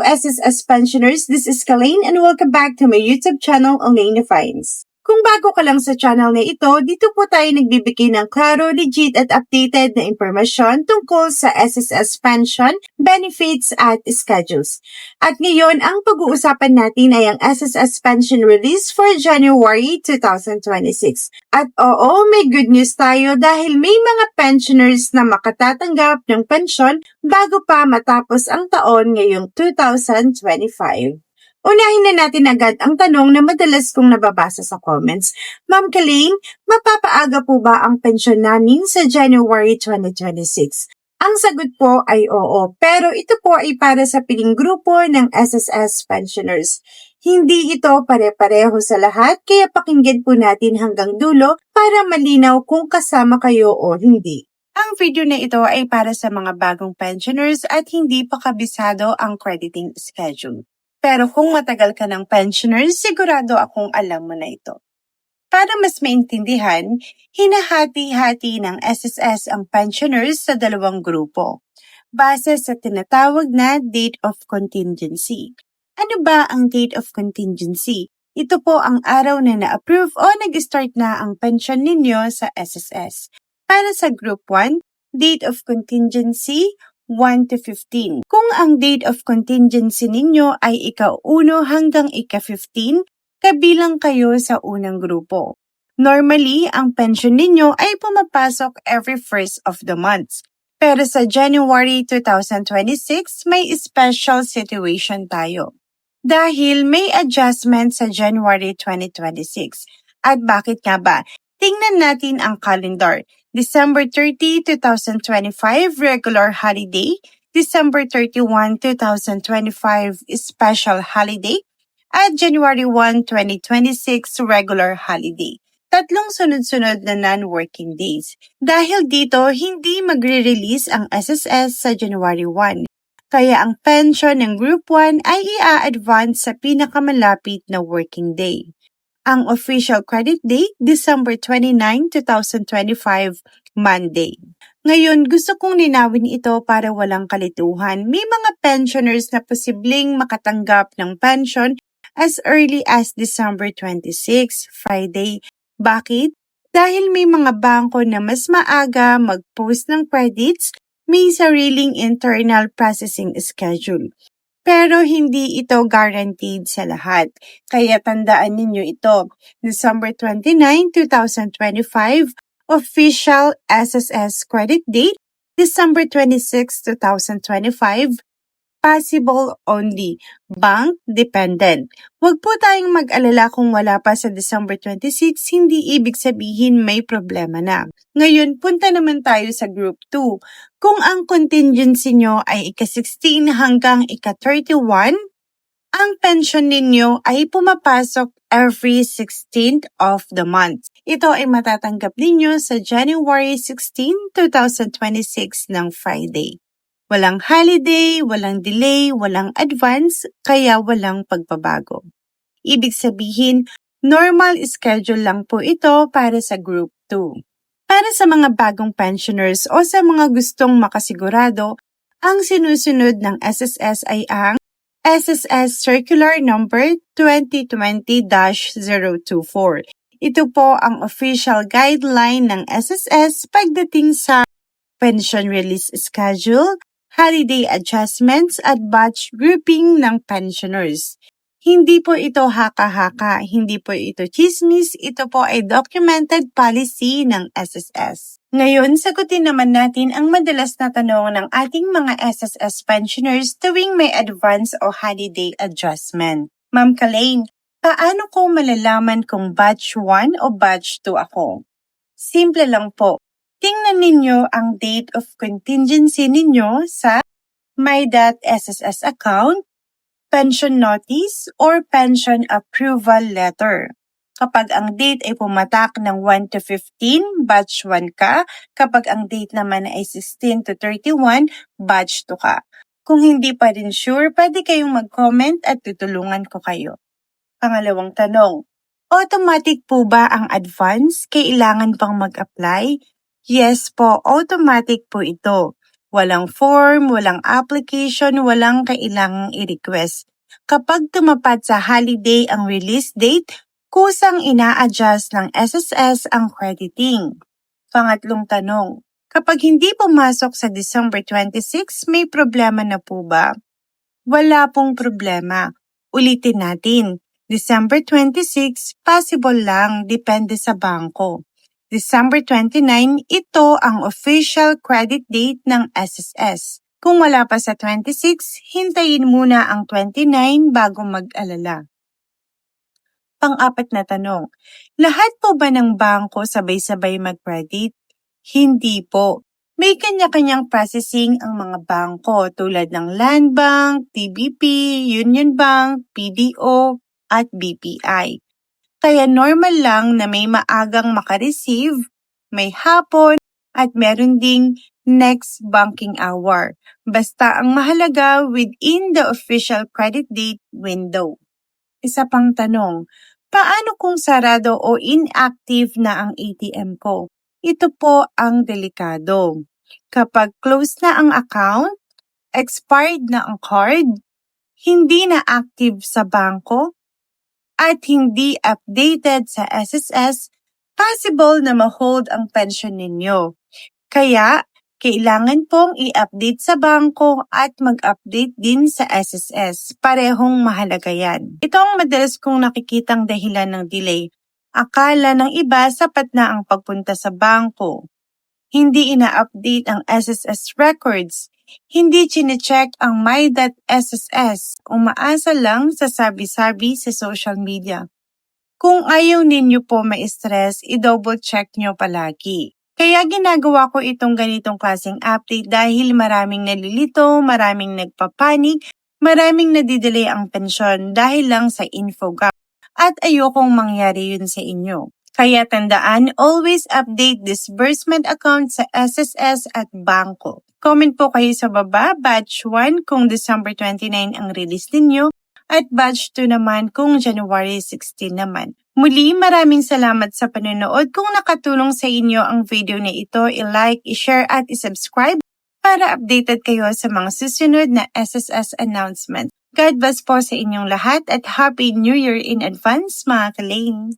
SSS pensioners, this is Kalaine and welcome back to my YouTube channel, Elaine Finds. Kung bago ka lang sa channel na ito, dito po tayo nagbibigay ng klaro, legit at updated na impormasyon tungkol sa SSS pension, benefits at schedules. At ngayon, ang pag-uusapan natin ay ang SSS pension release for January 2026. At oo, may good news tayo dahil may mga pensioners na makatatanggap ng pensyon bago pa matapos ang taon ngayong 2025. Unahin na natin agad ang tanong na madalas kong nababasa sa comments. Ma'am Kalaine, mapapaaga po ba ang pensyon namin sa January 2026? Ang sagot po ay oo, pero ito po ay para sa piling grupo ng SSS pensioners. Hindi ito pare-pareho sa lahat, kaya pakinggan po natin hanggang dulo para malinaw kung kasama kayo o hindi. Ang video na ito ay para sa mga bagong pensioners at hindi pa kabisado ang crediting schedule. Pero kung matagal ka ng pensioner, sigurado akong alam mo na ito. Para mas maintindihan, hinahati-hati ng SSS ang pensioners sa dalawang grupo, base sa tinatawag na date of contingency. Ano ba ang date of contingency? Ito po ang araw na na-approve o nag-start na ang pension ninyo sa SSS. Para sa Group 1, date of contingency 1 to 15. Kung ang date of contingency ninyo ay ika-1 hanggang ika-15, kabilang kayo sa unang grupo. Normally, ang pension ninyo ay pumapasok every first of the month. Pero sa January 2026, may special situation tayo. Dahil may adjustment sa January 2026. At bakit nga ba? Tingnan natin ang calendar. December 30, 2025, regular holiday. December 31, 2025, special holiday. At January 1, 2026, regular holiday. Tatlong sunod-sunod na non-working days. Dahil dito, hindi magre-release ang SSS sa January 1. Kaya ang pension ng Group 1 ay i-advance sa pinakamalapit na working day. Ang official credit date, December 29, 2025, Monday. Ngayon, gusto kong linawin ito para walang kalituhan. May mga pensioners na posibleng makatanggap ng pension as early as December 26, Friday. Bakit? Dahil may mga bangko na mas maaga mag-post ng credits, may sariling internal processing schedule. Pero hindi ito guaranteed sa lahat. Kaya tandaan ninyo ito. December 29, 2025, official SSS credit date. December 26, 2025, possible only. Bank dependent. Huwag po tayong mag-alala kung wala pa sa December 26, hindi ibig sabihin may problema na. Ngayon, punta naman tayo sa Group 2. Kung ang contingency nyo ay ika-16 hanggang ika-31, ang pension ninyo ay pumapasok every 16th of the month. Ito ay matatanggap ninyo sa January 16, 2026 ng Friday. Walang holiday, walang delay, walang advance, kaya walang pagbabago. Ibig sabihin, normal schedule lang po ito para sa Group 2. Para sa mga bagong pensioners o sa mga gustong makasigurado, ang sinusunod ng SSS ay ang SSS Circular Number 2020-024. Ito po ang official guideline ng SSS pagdating sa pension release schedule, holiday adjustments at batch grouping ng pensioners. Hindi po ito haka-haka, hindi po ito chismis, ito po ay documented policy ng SSS. Ngayon, sagutin naman natin ang madalas na tanong ng ating mga SSS pensioners tuwing may advance o holiday adjustment. Ma'am Kalaine, paano ko malalaman kung batch 1 o batch 2 ako? Simple lang po. Tingnan ninyo ang date of contingency ninyo sa My.SSS account, pension notice, or pension approval letter. Kapag ang date ay pumatak ng 1 to 15, batch 1 ka. Kapag ang date naman ay 16 to 31, batch 2 ka. Kung hindi pa rin sure, pwede kayong mag-comment at tutulungan ko kayo. Pangalawang tanong, automatic po ba ang advance? Kailangan pang mag-apply? Yes po, automatic po ito. Walang form, walang application, walang kailangang i-request. Kapag tumapat sa holiday ang release date, kusang ina-adjust ng SSS ang crediting. Pangatlong tanong, kapag hindi pumasok sa December 26, may problema na po ba? Wala pong problema. Ulitin natin. December 26, possible lang, depende sa bangko. December 29, ito ang official credit date ng SSS. Kung wala pa sa 26, hintayin muna ang 29 bago mag-alala. Pang-apat na tanong, lahat po ba ng bangko sabay-sabay mag-credit? Hindi po. May kanya-kanyang processing ang mga bangko tulad ng Land Bank, TBP, Union Bank, PDO, at BPI. Kaya normal lang na may maagang makareceive, may hapon, at meron ding next banking hour. Basta ang mahalaga within the official credit date window. Isa pang tanong, paano kung sarado o inactive na ang ATM ko? Ito po ang delikado. Kapag close na ang account, expired na ang card, hindi na active sa bangko, at hindi updated sa SSS, possible na ma-hold ang pension ninyo. Kaya, kailangan pong i-update sa bangko at mag-update din sa SSS. Parehong mahalaga yan. Ito ang madalas kong nakikitang dahilan ng delay. Akala ng iba sapat na ang pagpunta sa bangko. Hindi ina-update ang SSS records. Hindi chine-check ang my.sss. Umaasa lang sa sabi-sabi sa social media. Kung ayaw ninyo po ma-stress, i-double check nyo palagi. Kaya ginagawa ko itong ganitong klaseng update dahil maraming nalilito, maraming nagpapanik, maraming nadidelay ang pensyon dahil lang sa infogap. At ayokong mangyari yun sa inyo. Kaya tandaan, always update disbursement account sa SSS at bangko. Comment po kayo sa baba, batch 1 kung December 29 ang release ninyo at batch 2 naman kung January 16 naman. Muli, maraming salamat sa panonood. Kung nakatulong sa inyo ang video na ito, i-like, i-share at i-subscribe para updated kayo sa mga susunod na SSS announcement. God bless po sa inyong lahat at Happy New Year in advance mga kalane!